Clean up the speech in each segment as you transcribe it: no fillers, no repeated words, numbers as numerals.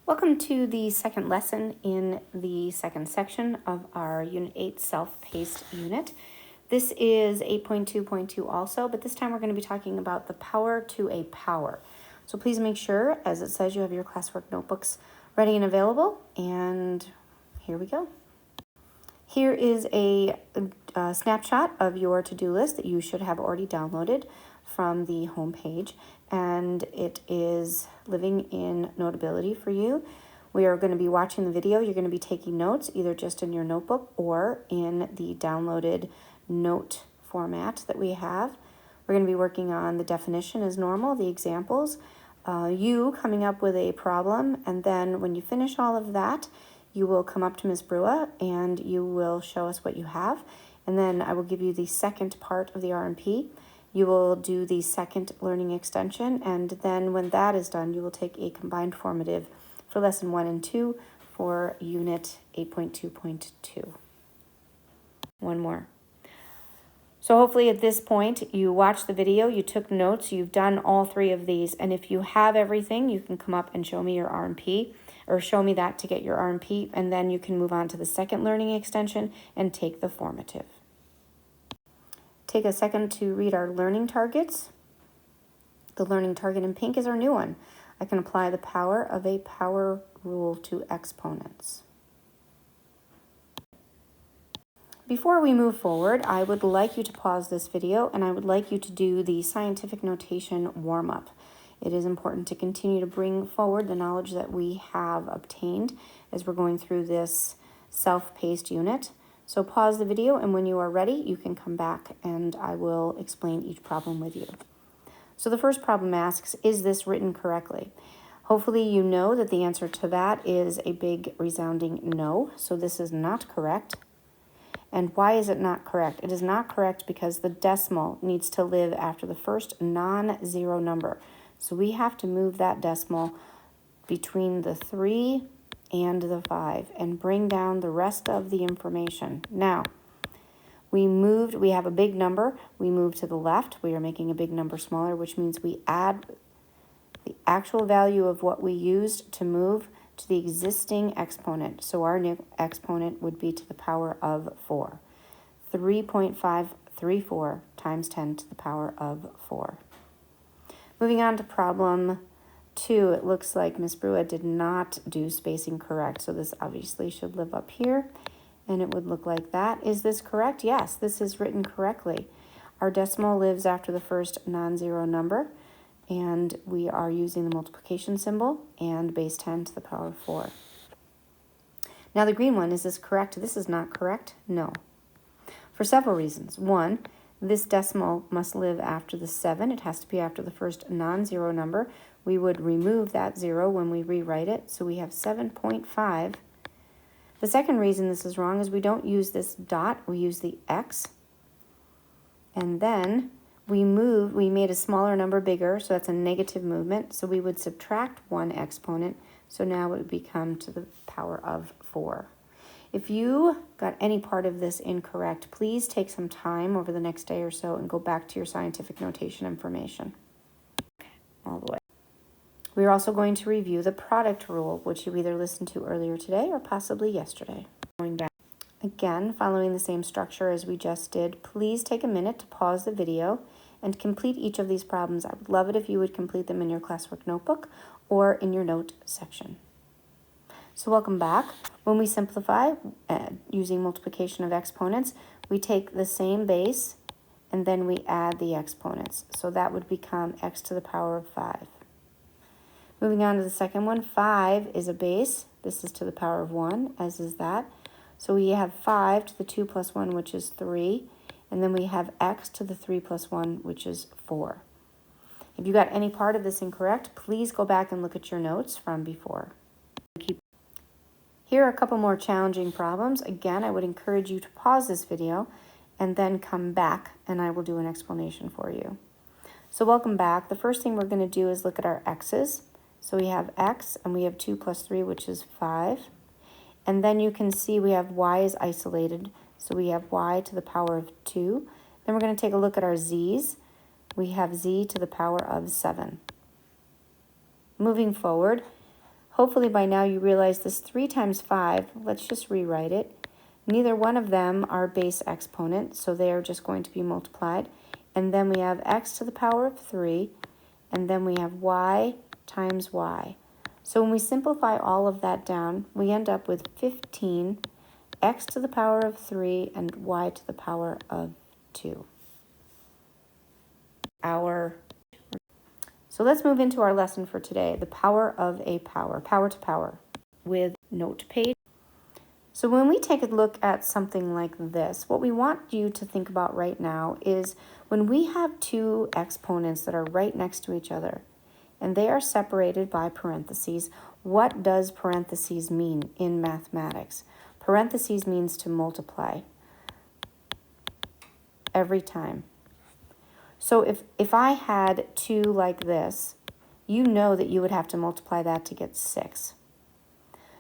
Welcome to the second lesson in the second section of our Unit 8 self-paced unit. This is 8.2.2 also, but this time we're going to be talking about the power to a power. So please make sure, as it says, you have your classwork notebooks ready and available, and here we go. Here is a snapshot of your to-do list that you should have already downloaded from the home page, and it is living in Notability for you. We are going to be watching the video. You're going to be taking notes either just in your notebook or in the downloaded note format that we have. We're going to be working on the definition as normal, the examples, you coming up with a problem, and then when you finish all of that, you will come up to Ms. Brua and you will show us what you have, and then I will give you the second part of the R&P. You will do the second learning extension, and then when that is done, you will take a combined formative for lesson 1 and 2 for unit 8.2.2. One more. So hopefully at this point, you watched the video, you took notes, you've done all three of these, and if you have everything, you can come up and show me your R&P, or show me that to get your R&P, and then you can move on to the second learning extension and take the formative. Take a second to read our learning targets. The learning target in pink is our new one. I can apply the power of a power rule to exponents. Before we move forward, I would like you to pause this video and I would like you to do the scientific notation warm-up. It is important to continue to bring forward the knowledge that we have obtained as we're going through this self-paced unit. So pause the video, and when you are ready, you can come back and I will explain each problem with you. So the first problem asks, is this written correctly? Hopefully you know that the answer to that is a big resounding no. So this is not correct. And why is it not correct? It is not correct because the decimal needs to live after the first non-zero number. So we have to move that decimal between the 3 and the 5 and bring down the rest of the information. Now, we have a big number, we move to the left, we are making a big number smaller, which means we add the actual value of what we used to move to the existing exponent. So our new exponent would be to the power of 4. 3.534 times 10 to the power of 4. Moving on to problem 2, it looks like Ms. Brua did not do spacing correct, so this obviously should live up here, and it would look like that. Is this correct? Yes, this is written correctly. Our decimal lives after the first non-zero number, and we are using the multiplication symbol and base 10 to the power of 4. Now the green one, is this correct? This is not correct. No. For several reasons. One, this decimal must live after the 7. It has to be after the first non-zero number. We would remove that 0 when we rewrite it, so we have 7.5. The second reason this is wrong is we don't use this dot, we use the X. And then we made a smaller number bigger, so that's a negative movement, so we would subtract one exponent, so now it would become to the power of 4. If you got any part of this incorrect, please take some time over the next day or so and go back to your scientific notation information. All the way. We're also going to review the product rule, which you either listened to earlier today or possibly yesterday. Going back. Again, following the same structure as we just did, please take a minute to pause the video and complete each of these problems. I would love it if you would complete them in your classwork notebook or in your note section. So welcome back. When we simplify using multiplication of exponents, we take the same base and then we add the exponents. So that would become x to the power of 5. Moving on to the second one, 5 is a base. This is to the power of 1, as is that. So we have 5 to the 2 plus 1, which is 3. And then we have x to the 3 plus 1, which is 4. If you got any part of this incorrect, please go back and look at your notes from before. Here are a couple more challenging problems. Again, I would encourage you to pause this video and then come back and I will do an explanation for you. So welcome back. The first thing we're going to do is look at our x's. So we have x and we have 2 plus 3, which is 5. And then you can see we have y is isolated. So we have y to the power of 2. Then we're going to take a look at our z's. We have z to the power of 7. Moving forward, Hopefully by now you realize this 3 times 5, let's just rewrite it. Neither one of them are base exponent, so they are just going to be multiplied. And then we have x to the power of 3, and then we have y times y. So when we simplify all of that down, we end up with 15 x to the power of 3 and y to the power of 2. So let's move into our lesson for today, the power of a power to power, with note page. So when we take a look at something like this, what we want you to think about right now is when we have two exponents that are right next to each other, and they are separated by parentheses, what does parentheses mean in mathematics? Parentheses means to multiply every time. So if I had 2 like this, you know that you would have to multiply that to get 6.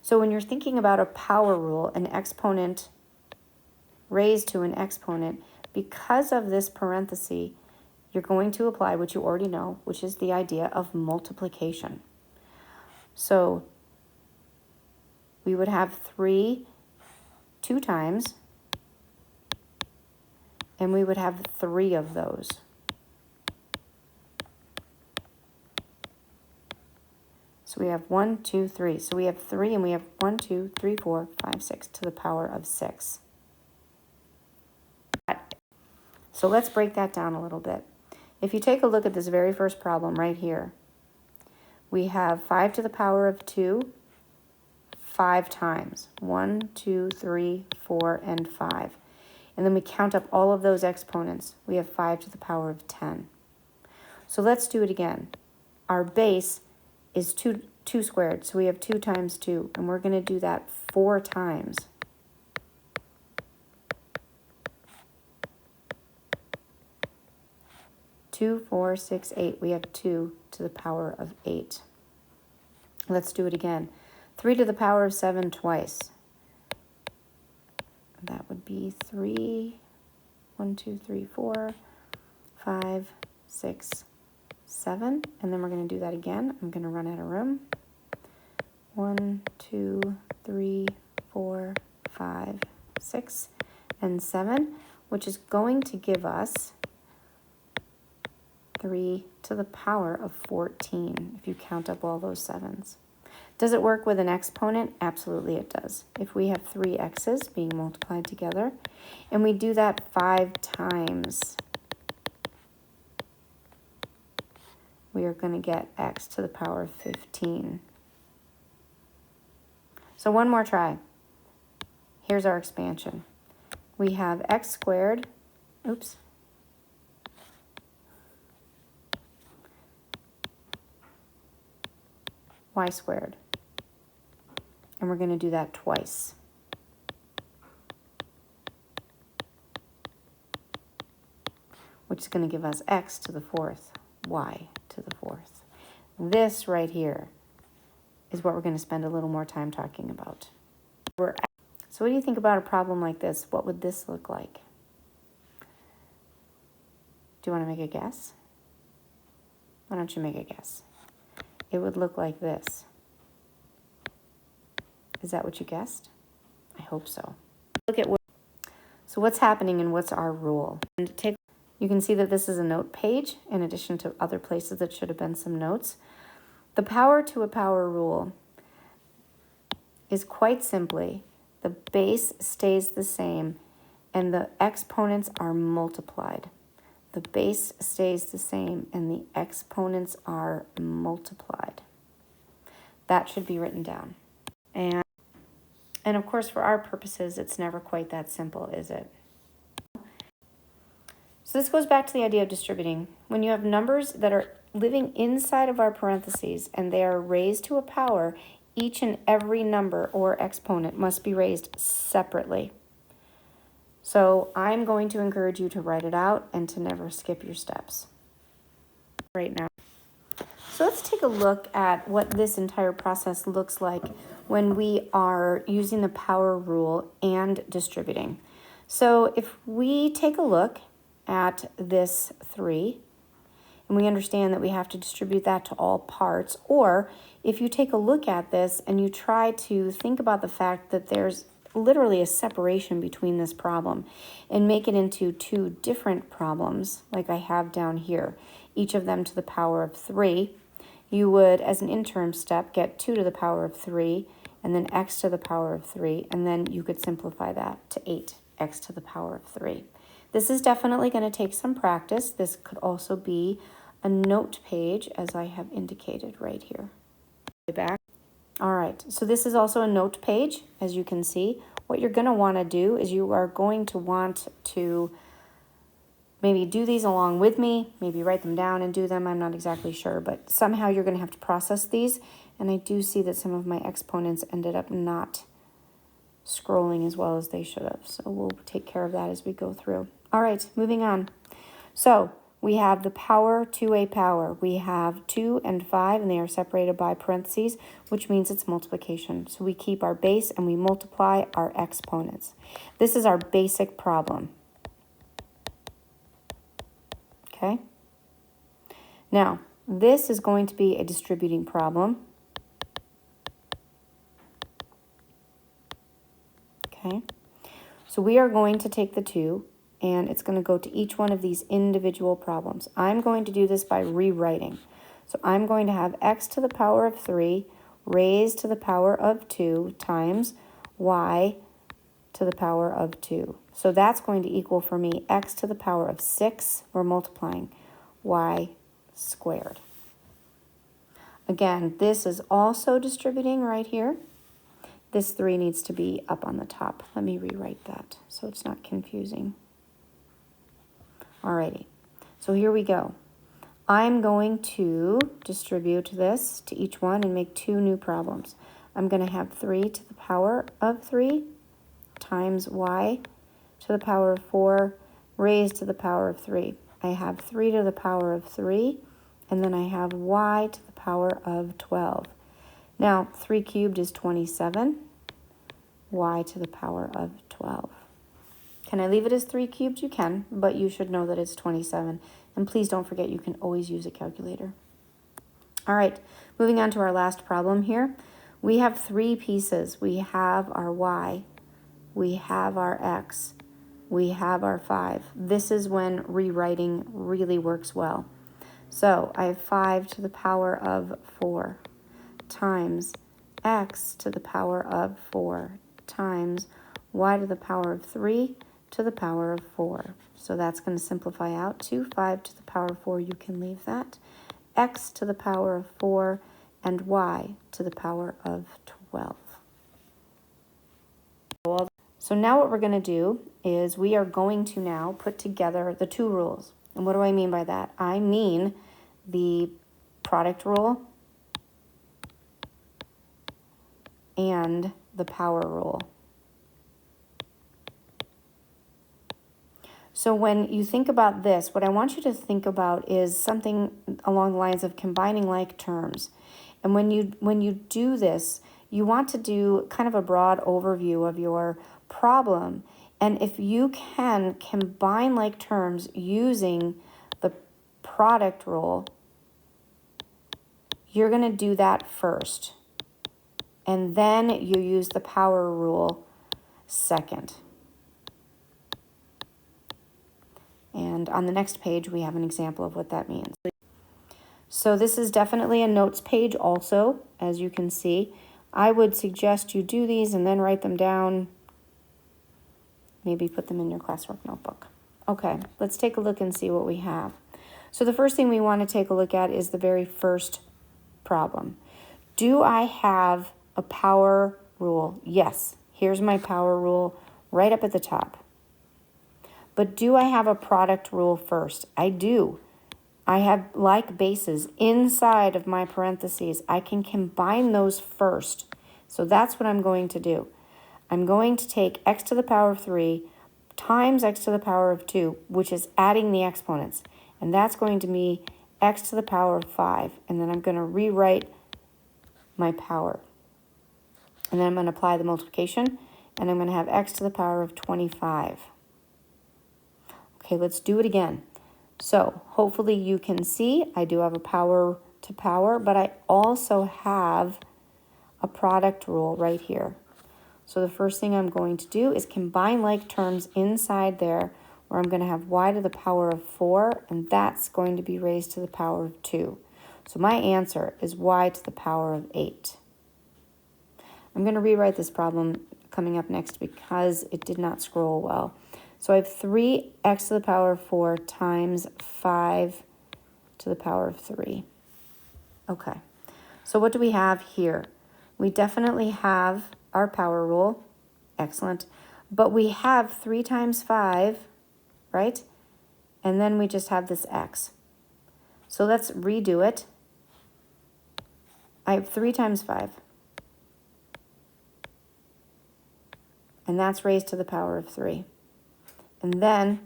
So when you're thinking about a power rule, an exponent raised to an exponent, because of this parenthesis, you're going to apply what you already know, which is the idea of multiplication. So we would have 3 2 times, and we would have 3 of those. So we have 1, 2, 3. So we have 3, and we have 1, 2, 3, 4, 5, 6 to the power of 6. So let's break that down a little bit. If you take a look at this very first problem right here, we have 5 to the power of 2 5 times. 1, 2, 3, 4, and 5. And then we count up all of those exponents. We have 5 to the power of 10. So let's do it again. Our base is 2 squared, so we have 2 times 2, and we're going to do that 4 times. Two, 4, 6, 8. We have 2 to the power of 8. Let's do it again. 3 to the power of 7 twice. That would be 3, 1, 2, 3, 4, 5, 6, 7. And then we're going to do that again. I'm going to run out of room. 1, 2, 3, 4, 5, 6, and 7, which is going to give us 3 to the power of 14, if you count up all those 7s. Does it work with an exponent? Absolutely it does. If we have 3 x's being multiplied together, and we do that 5 times, we are going to get x to the power of 15. So one more try. Here's our expansion. We have x squared, y squared. And we're going to do that twice. Which is going to give us x to the 4th, y to the 4th. This right here is what we're going to spend a little more time talking about. So what do you think about a problem like this? What would this look like? Do you want to make a guess? Why don't you make a guess? It would look like this. Is that what you guessed? I hope so. Look at so what's happening and what's our rule? And you can see that this is a note page in addition to other places that should have been some notes. The power to a power rule is quite simply the base stays the same and the exponents are multiplied. The base stays the same and the exponents are multiplied. That should be written down. And of course, for our purposes, it's never quite that simple, is it? So this goes back to the idea of distributing. When you have numbers that are living inside of our parentheses and they are raised to a power, each and every number or exponent must be raised separately. So I'm going to encourage you to write it out and to never skip your steps right now. So let's take a look at what this entire process looks like when we are using the power rule and distributing. So if we take a look at this 3, and we understand that we have to distribute that to all parts, or if if you take a look at this and you try to think about the fact that there's literally a separation between this problem and make it into two different problems, like I have down here, each of them to the power of 3, you would, as an interim step, get 2 to the power of 3, and then x to the power of 3, and then you could simplify that to 8x to the power of 3. This is definitely going to take some practice. This could also be a note page, as I have indicated right here. Back. All right, so this is also a note page, as you can see. What you're going to want to do is you are going to want to maybe do these along with me, maybe write them down and do them. I'm not exactly sure, but somehow you're going to have to process these. And I do see that some of my exponents ended up not scrolling as well as they should have. So we'll take care of that as we go through. All right, moving on. So we have the power to a power. We have 2 and 5, and they are separated by parentheses, which means it's multiplication. So we keep our base and we multiply our exponents. This is our basic problem. Okay? Now, this is going to be a distributing problem. Okay? So we are going to take the 2, and it's going to go to each one of these individual problems. I'm going to do this by rewriting. So I'm going to have x to the power of 3 raised to the power of 2 times y to the power of 2. So that's going to equal for me x to the power of 6, we're multiplying, y squared. Again, this is also distributing right here. This 3 needs to be up on the top. Let me rewrite that so it's not confusing. Alrighty, so here we go. I'm going to distribute this to each one and make 2 new problems. I'm going to have 3 to the power of 3 times y to the power of 4 raised to the power of 3. I have 3 to the power of 3, and then I have y to the power of 12. Now, 3 cubed is 27, y to the power of 12. Can I leave it as 3 cubed? You can, but you should know that it's 27. And please don't forget you can always use a calculator. All right, moving on to our last problem here. We have 3 pieces. We have our y, we have our x, we have our 5. This is when rewriting really works well. So I have 5 to the power of 4 times x to the power of 4 times y to the power of 3 to the power of 4. So that's going to simplify out to 5 to the power of 4. You can leave that. X to the power of 4 and y to the power of 12. So now what we're going to do is we are going to now put together the 2 rules. And what do I mean by that? I mean the product rule and the power rule. So when you think about this, what I want you to think about is something along the lines of combining like terms. And when you do this, you want to do kind of a broad overview of your problem. And if you can combine like terms using the product rule, you're going to do that first. And then you use the power rule second. And on the next page, we have an example of what that means. So this is definitely a notes page also, as you can see. I would suggest you do these and then write them down. Maybe put them in your classwork notebook. Okay, let's take a look and see what we have. So the first thing we want to take a look at is the very first problem. Do I have a power rule? Yes, here's my power rule right up at the top. But do I have a product rule first? I do. I have like bases inside of my parentheses. I can combine those first. So that's what I'm going to do. I'm going to take x to the power of 3 times x to the power of 2, which is adding the exponents. And that's going to be x to the power of 5. And then I'm going to rewrite my power. And then I'm going to apply the multiplication. And I'm going to have x to the power of 25. Okay, let's do it again. So hopefully you can see I do have a power to power, but I also have a product rule right here. So the first thing I'm going to do is combine like terms inside there, where I'm going to have y to the power of 4, and that's going to be raised to the power of 2. So my answer is y to the power of 8. I'm going to rewrite this problem coming up next because it did not scroll well. So I have 3x to the power of 4 times 5 to the power of 3. Okay, so what do we have here? We definitely have our power rule. Excellent. But we have 3 times 5, right? And then we just have this x. So let's redo it. I have 3 times 5. And that's raised to the power of 3. And then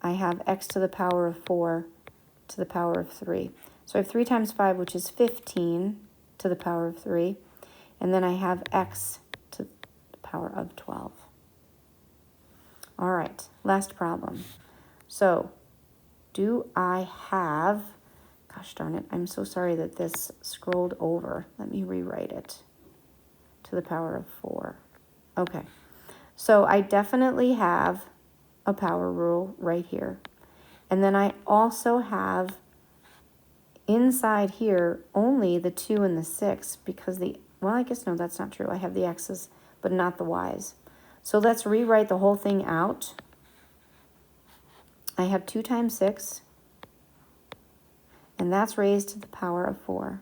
I have x to the power of 4 to the power of 3. So I have 3 times 5, which is 15 to the power of 3. And then I have x to the power of 12. All right, last problem. So do I have, gosh darn it, I'm so sorry that this scrolled over. Let me rewrite it to the power of 4. Okay, so I definitely have a power rule right here. And then I also have inside here only the 2 and the 6 because well, I guess no, that's not true. I have the x's, but not the y's. So let's rewrite the whole thing out. I have 2 times 6, and that's raised to the power of 4.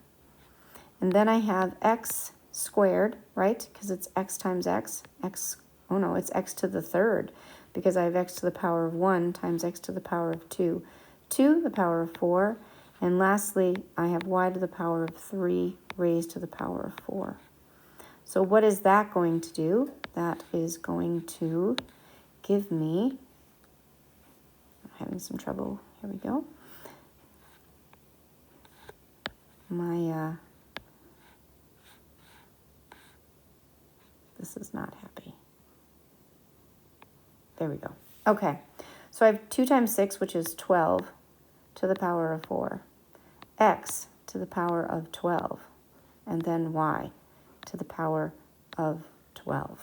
And then I have x squared, right? Because it's x times x. Oh no, it's x to the third, because I have x to the power of 1 times x to the power of 2 to the power of 4. And lastly, I have y to the power of 3 raised to the power of 4. So what is that going to do? That is going to give me, I'm having some trouble, here we go. This is not happy. There we go. Okay, so I have 2 times 6, which is 12 to the power of 4, x to the power of 12, and then y to the power of 12.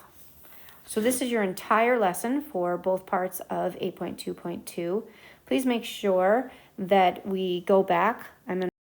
So this is your entire lesson for both parts of 8.2.2. Please make sure that we go back. I'm going